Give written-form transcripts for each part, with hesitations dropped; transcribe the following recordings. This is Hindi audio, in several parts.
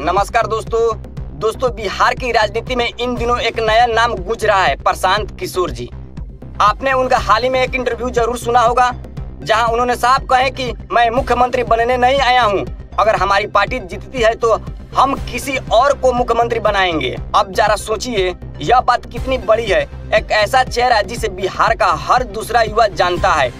नमस्कार दोस्तों बिहार की राजनीति में इन दिनों एक नया नाम गूंज रहा है, प्रशांत किशोर जी। आपने उनका हाल ही में एक इंटरव्यू जरूर सुना होगा, जहां उन्होंने साफ कहे कि मैं मुख्यमंत्री बनने नहीं आया हूं, अगर हमारी पार्टी जीतती है तो हम किसी और को मुख्यमंत्री बनाएंगे। अब जरा सोचिए यह बात कितनी बड़ी है। एक ऐसा चेहरा जिसे बिहार का हर दूसरा युवा जानता है,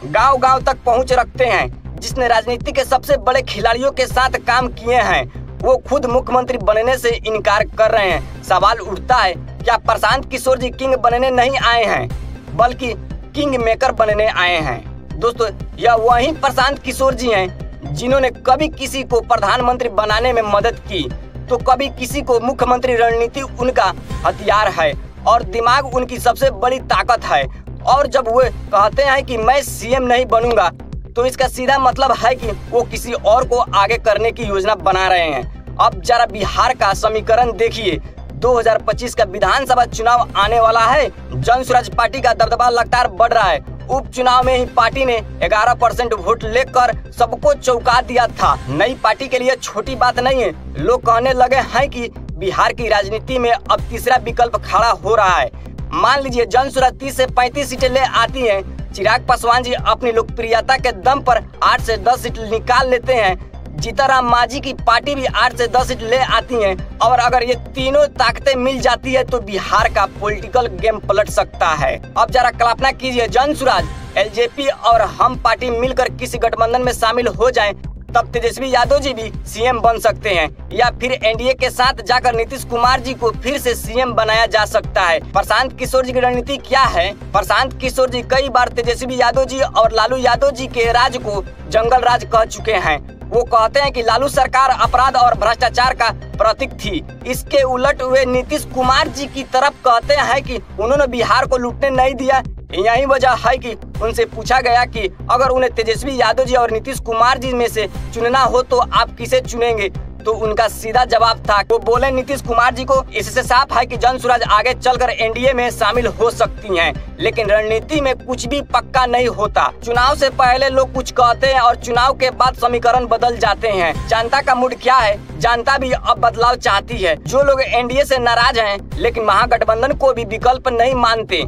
गांव-गांव तक पहुंच रखते हैं, जिसने राजनीति के सबसे बड़े खिलाड़ियों के साथ काम किए हैं, वो खुद मुख्यमंत्री बनने से इनकार कर रहे हैं। सवाल उठता है, क्या प्रशांत किशोर जी किंग बनने नहीं आए हैं, बल्कि किंग मेकर बनने आए हैं? दोस्तों, यह वही प्रशांत किशोर जी हैं जिन्होंने कभी किसी को प्रधानमंत्री बनाने में मदद की तो कभी किसी को मुख्यमंत्री। रणनीति उनका हथियार है और दिमाग उनकी सबसे बड़ी ताकत है। और जब वो कहते हैं कि मैं सीएम नहीं बनूंगा, तो इसका सीधा मतलब है कि वो किसी और को आगे करने की योजना बना रहे हैं। अब जरा बिहार का समीकरण देखिए। 2025 का विधानसभा चुनाव आने वाला है। जनसुराज पार्टी का दबदबा लगातार बढ़ रहा है। उपचुनाव में ही पार्टी ने 11% वोट लेकर सबको चौंका दिया था। नई पार्टी के लिए छोटी बात नहीं है। लोग कहने लगे हैं कि बिहार की राजनीति में अब तीसरा विकल्प खड़ा हो रहा है। मान लीजिए जनसुराज 30 से 35 सीटें ले आती हैं, चिराग पासवान जी अपनी लोकप्रियता के दम पर 8 से 10 सीट निकाल लेते हैं, जीतनराम मांझी की पार्टी भी 8 से 10 सीट ले आती हैं, और अगर ये तीनों ताकतें मिल जाती है तो बिहार का पॉलिटिकल गेम पलट सकता है। अब जरा कल्पना कीजिए, जनसुराज, एलजेपी और हम पार्टी मिलकर किसी गठबंधन में शामिल हो जाएं, तब तेजस्वी यादव जी भी सीएम बन सकते हैं, या फिर एनडीए के साथ जाकर नीतीश कुमार जी को फिर से सीएम बनाया जा सकता है। प्रशांत किशोर जी की रणनीति क्या है? प्रशांत किशोर जी कई बार तेजस्वी यादव जी और लालू यादव जी के राज को जंगल राज कह चुके हैं। वो कहते हैं कि लालू सरकार अपराध और भ्रष्टाचार का प्रतीक थी। इसके उलट वे नीतीश कुमार जी की तरफ कहते हैं कि उन्होंने बिहार को लूटने नहीं दिया। यही वजह है कि उनसे पूछा गया कि अगर उन्हें तेजस्वी यादव जी और नीतीश कुमार जी में से चुनना हो तो आप किसे चुनेंगे, तो उनका सीधा जवाब था, वो बोले नीतीश कुमार जी को। इससे साफ है कि जनसुराज आगे चलकर एनडीए में शामिल हो सकती हैं, लेकिन रणनीति में कुछ भी पक्का नहीं होता। चुनाव से पहले लोग कुछ कहते हैं और चुनाव के बाद समीकरण बदल जाते हैं। जनता का मूड क्या है? जनता भी अब बदलाव चाहती है। जो लोग एनडीए से नाराज हैं लेकिन महागठबंधन को भी विकल्प नहीं मानते,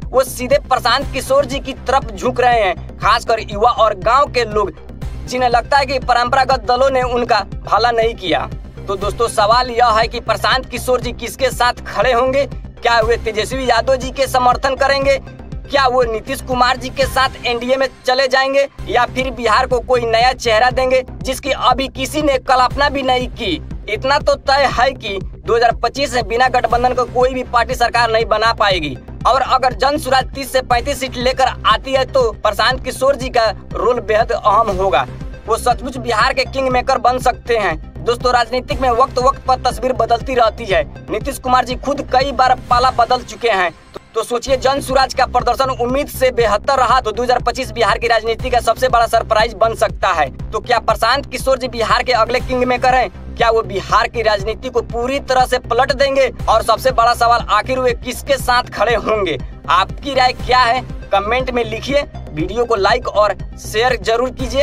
वो सीधे प्रशांत किशोर जी की तरफ झुक रहे हैं, खासकर युवा और गांव के लोग, जिन्हें लगता है कि परंपरागत दलों ने उनका भला नहीं किया। तो दोस्तों, सवाल यह है कि प्रशांत किशोर जी किसके साथ खड़े होंगे? क्या वे तेजस्वी यादव जी के समर्थन करेंगे? क्या वो नीतीश कुमार जी के साथ एनडीए में चले जाएंगे, या फिर बिहार को कोई नया चेहरा देंगे जिसकी अभी किसी ने कल्पना भी नहीं की? इतना तो तय है कि 2025 में बिना गठबंधन को कोई भी पार्टी सरकार नहीं बना पाएगी। और अगर जनसुराज 30 से 35 सीट लेकर आती है तो प्रशांत किशोर जी का रोल बेहद अहम होगा। वो सचमुच बिहार के किंग मेकर बन सकते हैं। दोस्तों, राजनीतिक में वक्त वक्त पर तस्वीर बदलती रहती है। नीतीश कुमार जी खुद कई बार पाला बदल चुके हैं। तो सोचिए, जनसुराज का प्रदर्शन उम्मीद से बेहतर रहा तो 2025 बिहार की राजनीति का सबसे बड़ा सरप्राइज बन सकता है। तो क्या प्रशांत किशोर जी बिहार के अगले किंग मेकर हैं? क्या वो बिहार की राजनीति को पूरी तरह से पलट देंगे? और सबसे बड़ा सवाल, आखिर वे किसके साथ खड़े होंगे? आपकी राय क्या है? कमेंट में लिखिए। वीडियो को लाइक और शेयर जरूर कीजिए।